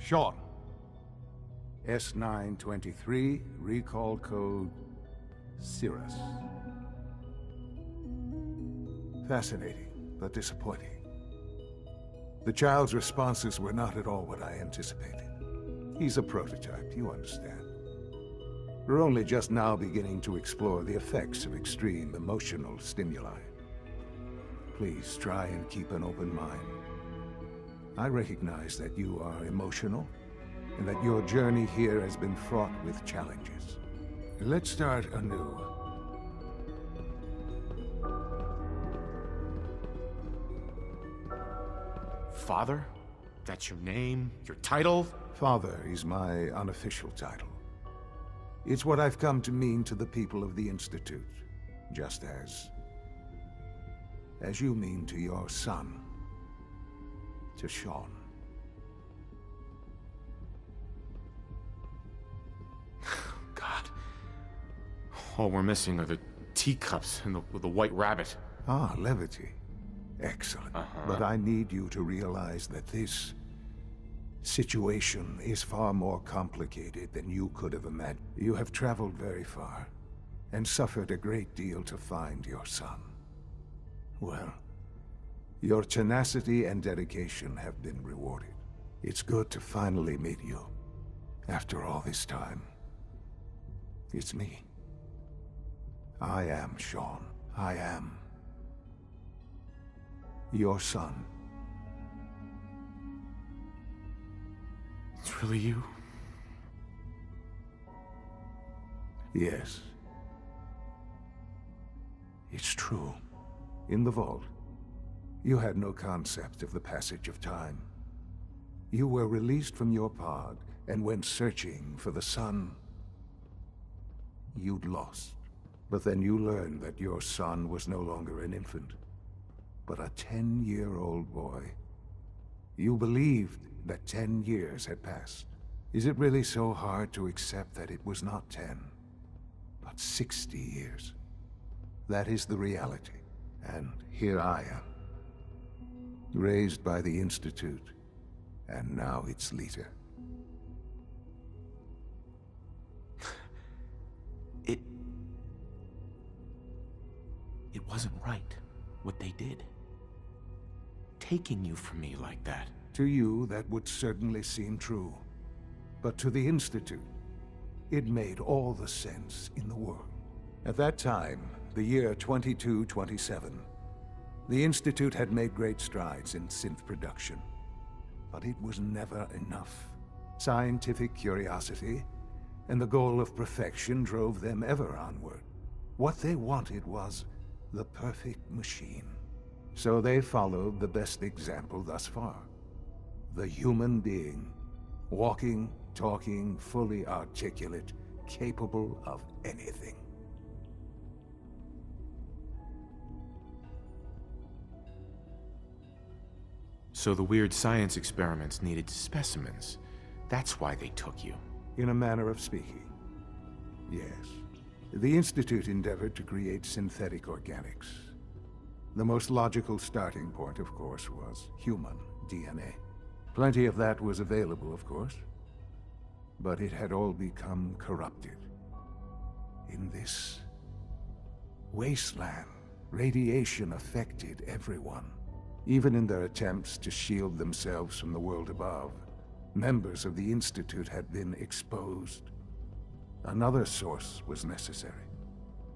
Sean. S923, recall code Cirrus. Fascinating, but disappointing. The child's responses were not at all what I anticipated. He's a prototype, you understand. We're only just now beginning to explore the effects of extreme emotional stimuli. Please try and keep an open mind. I recognize that you are emotional, and that your journey here has been fraught with challenges. Let's start anew. Father? That's your name? Your title? Father is my unofficial title. It's what I've come to mean to the people of the Institute, just as you mean to your son, to Sean. God. All we're missing are the teacups and the white rabbit. Ah, levity. Excellent. But I need you to realize that this situation is far more complicated than you could have imagined. You have traveled very far, and suffered a great deal to find your son. Well, your tenacity and dedication have been rewarded. It's good to finally meet you, after all this time. It's me. I am Sean. I am your son. It's really you? Yes. It's true. In the vault, you had no concept of the passage of time. You were released from your pod and went searching for the son you'd lost. But then you learned that your son was no longer an infant, but a 10-year-old boy. You believed that 10 years had passed. Is it really so hard to accept that it was not 10, but 60 years? That is the reality, and here I am, raised by the Institute, and now its leader. It wasn't right, what they did. Taking you from me like that. To you, that would certainly seem true. But to the Institute, it made all the sense in the world. At that time, the year 2227, the Institute had made great strides in synth production. But it was never enough. Scientific curiosity and the goal of perfection drove them ever onward. What they wanted was the perfect machine. So they followed the best example thus far. The human being. Walking, talking, fully articulate, capable of anything. So the weird science experiments needed specimens. That's why they took you. In a manner of speaking, yes. The Institute endeavored to create synthetic organics. The most logical starting point, of course, was human DNA. Plenty of that was available, of course, but it had all become corrupted. In this wasteland, radiation affected everyone. Even in their attempts to shield themselves from the world above, members of the Institute had been exposed. Another source was necessary.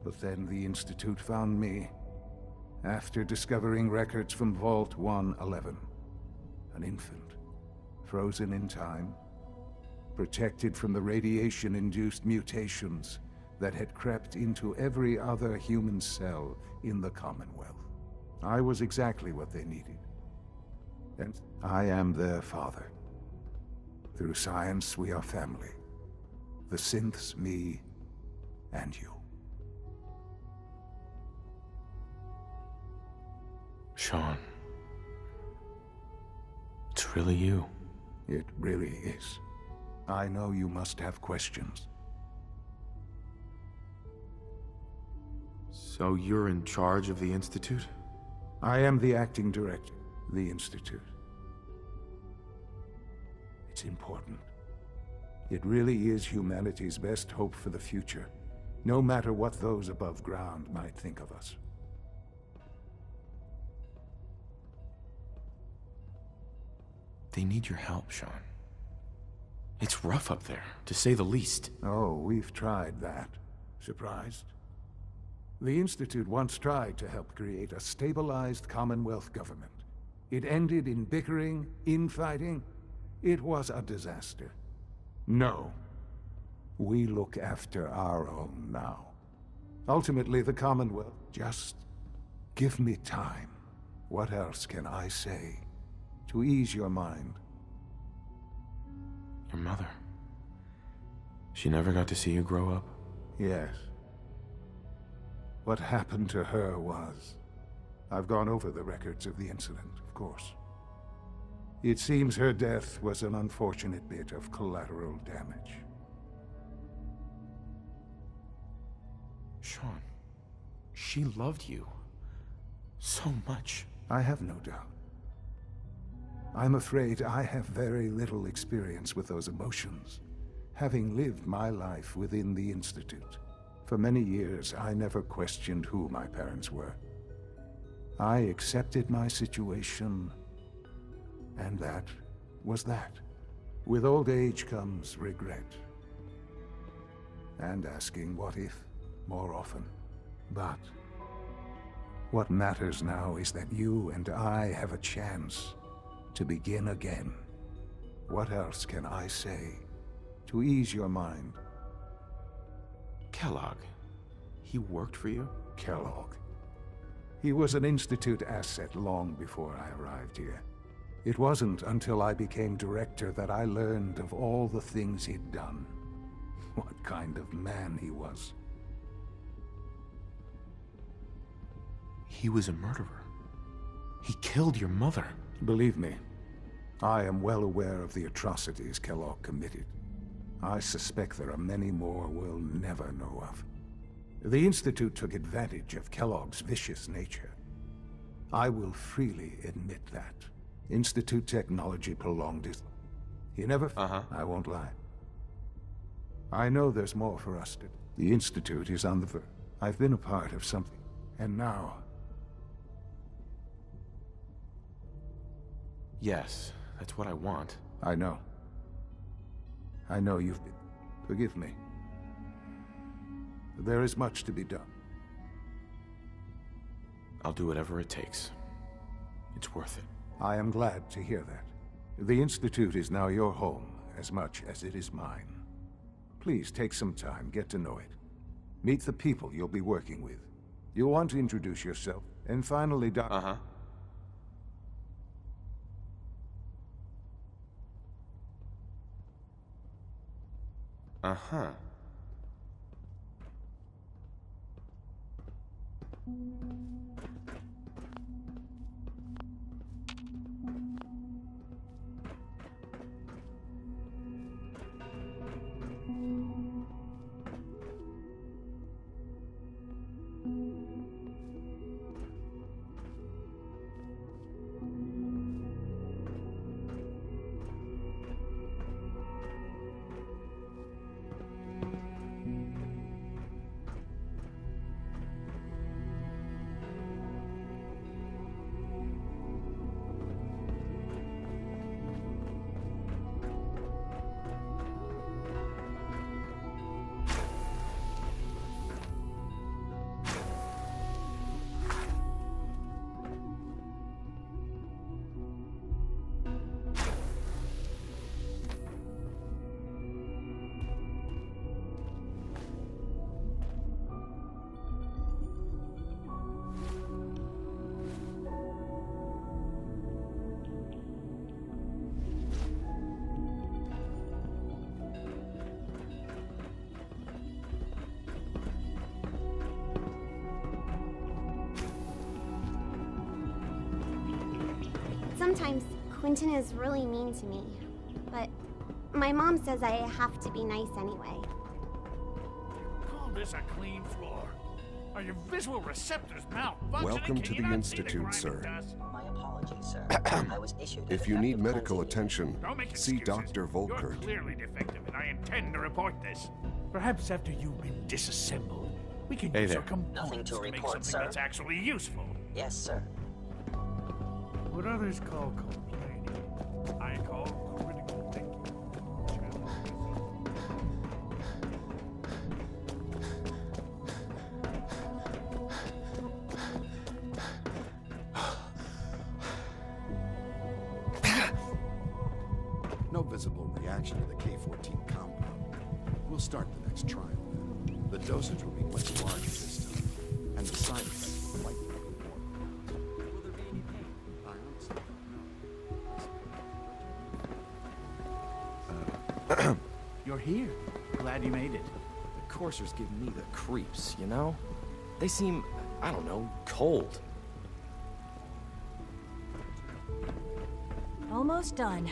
But then the Institute found me, after discovering records from Vault 111. An infant, frozen in time, protected from the radiation-induced mutations that had crept into every other human cell in the Commonwealth. I was exactly what they needed. And I am their father. Through science, we are family. The synths, me, and you. Sean. It's really you. It really is. I know you must have questions. So you're in charge of the Institute? I am the acting director of the Institute. It's important. It really is humanity's best hope for the future, no matter what those above ground might think of us. They need your help, Sean. It's rough up there, to say the least. Oh, we've tried that. Surprised? The Institute once tried to help create a stabilized Commonwealth government. It ended in bickering, infighting. It was a disaster. No. We look after our own now. Ultimately, the Commonwealth. Just give me time. What else can I say to ease your mind? Your mother. She never got to see you grow up? Yes. What happened to her was... I've gone over the records of the incident, of course. It seems her death was an unfortunate bit of collateral damage. Sean, she loved you so much. I have no doubt. I'm afraid I have very little experience with those emotions, having lived my life within the Institute. For many years, I never questioned who my parents were. I accepted my situation, and that was that. With old age comes regret. And asking what if more often. But what matters now is that you and I have a chance to begin again. What else can I say to ease your mind? Kellogg. He worked for you? Kellogg. He was an Institute asset long before I arrived here. It wasn't until I became director that I learned of all the things he'd done. What kind of man he was. He was a murderer. He killed your mother. Believe me, I am well aware of the atrocities Kellogg committed. I suspect there are many more we'll never know of. The Institute took advantage of Kellogg's vicious nature. I will freely admit that. Institute technology prolonged it. He never... I won't lie. I know there's more for us to... The Institute is on the verge. I've been a part of something. And now... Yes, that's what I want. I know. I know you've been... Forgive me. There is much to be done. I'll do whatever it takes. It's worth it. I am glad to hear that. The Institute is now your home, as much as it is mine. Please take some time, get to know it. Meet the people you'll be working with. You'll want to introduce yourself, and finally, Sometimes Quentin is really mean to me, but my mom says I have to be nice anyway. Call this a clean floor? Are your visual receptors malfunctioning? Welcome to the Institute, sir. My apologies. Apologies, sir. I was issued a If you need defective medical cleansing attention, Don't make see excuses. Dr. Volkert. You're clearly defective, and I intend to report this. Perhaps after you've been disassembled, we can Hey use there. your components Nothing to make report, something sir. that's actually useful. Yes, sir. What others call complaining, I call critical thinking. No visible reaction to the K-14 compound. We'll start the next trial then. The dosage will be much larger this time, and the side effects will likely be more. Will there be any pain? I honestly don't know. You're here. Glad you made it. The coursers give me the creeps, you know? They seem, I don't know, cold. Almost done.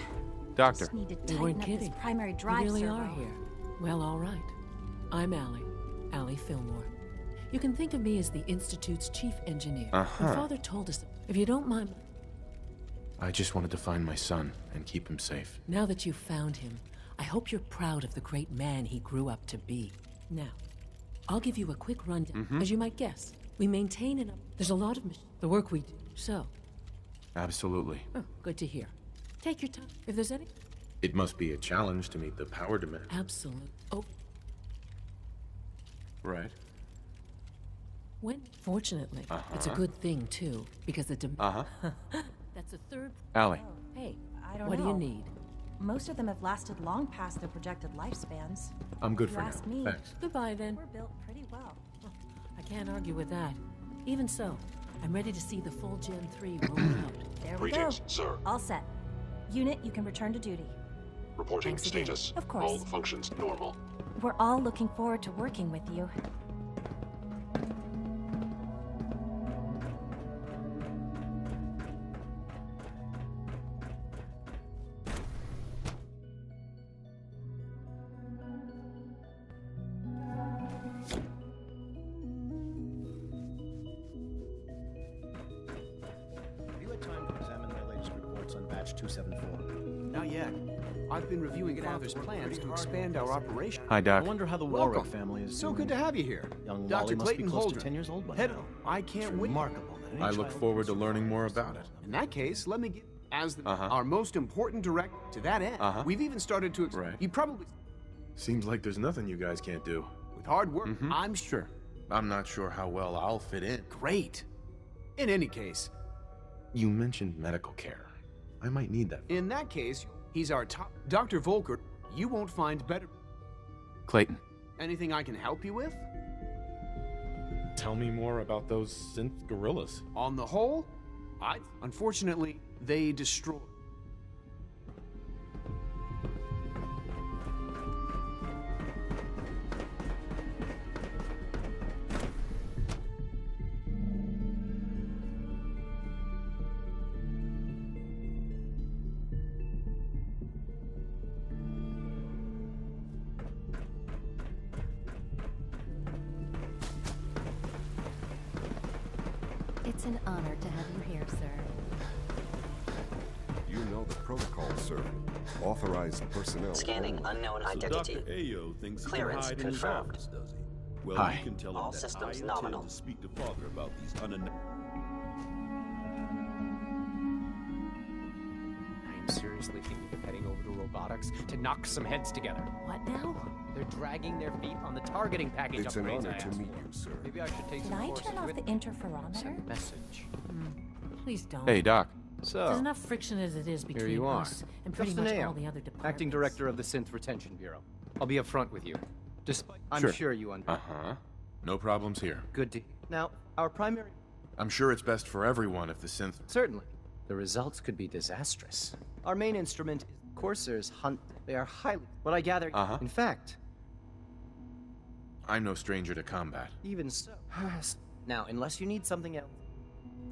Doctor. Just need to You weren't tighten up this kidding. primary You drive really servo. are here. Well, all right. I'm Allie Fillmore. You can think of me as the Institute's chief engineer. Uh-huh. And Father told us, if you don't mind, I just wanted to find my son and keep him safe. now that you've found him, I hope you're proud of the great man he grew up to be. Now, I'll give you a quick rundown. As you might guess, we maintain there's a lot of the work we do. So, Absolutely. oh, good to hear. Take your time. If there's any, It must be a challenge to meet the power demand. absolute. Oh, Right. when fortunately, it's a good thing too, because the that's a third. Allie. Hey, I don't What know. do you need? Most of them have lasted long past their projected lifespans. I'm good You for now. asked me. Thanks. Goodbye then. We're built pretty well. I can't argue with that. Even so, I'm ready to see the full Gen 3 roll out. There we Greetings, go. sir. All set. Unit, you can return to duty. Reporting Thanks again. status. Of course. All functions normal. We're all looking forward to working with you. Have you had time to examine my latest reports on batch 274? Not yet. I've been reviewing Father's plans to expand our operation. Hi, I Doc. wonder how the Welcome. Warwick family is So doing. good to have you here. Young Dr. Wally must Clayton be close Holdren. to 10 years old by Head, now. I It's can't wait. remarkable that any I look child forward to can learning more survive about it. In that case, let me get as Uh-huh. our most important direct to that end. Uh-huh. We've even started to. Right. You probably, Seems like there's nothing you guys can't do. with hard work, I'm sure. I'm not sure how well I'll fit in. Great. In any case, You mentioned medical care. I might need that. in that case, he's our top. Dr. Volker, you won't find better. Clayton, Anything I can help you with? tell me more about those synth gorillas. On the whole, unfortunately, they destroy. It's an honor to have you here, sir. You know the protocol, sir. Authorized personnel. Scanning unknown identity. Ayo thinks he Clearance can hide in his confirmed. office, does he? Well, Hi. you can tell him All that systems I nominal. intend to speak to Father about these I'm seriously thinking of heading over to robotics to knock some heads together. What now? They're dragging their feet on the targeting package It's an upgrades honor I to asked meet for. you, sir. Maybe I should take Did some I courses turn off with the interferometer? Send a message. Please don't. Hey, Doc. So, There's enough friction as it is between you are. us and pretty Justin much Ayo, all the other departments. acting director of the Synth Retention Bureau. I'll be upfront with you. Despite, I'm Sure. sure you understand. Uh-huh. No problems here. Good to. Now, our primary. I'm sure it's best for everyone if the synth... Certainly. The results could be disastrous. Our main instrument is coursers hunt. They are highly. What I gather. Uh-huh. In fact, I'm no stranger to combat. even so. Now, unless you need something else.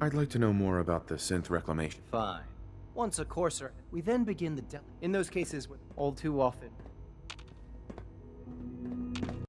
I'd like to know more about the synth reclamation. Fine. Once a courser, we then begin the in those cases where all too often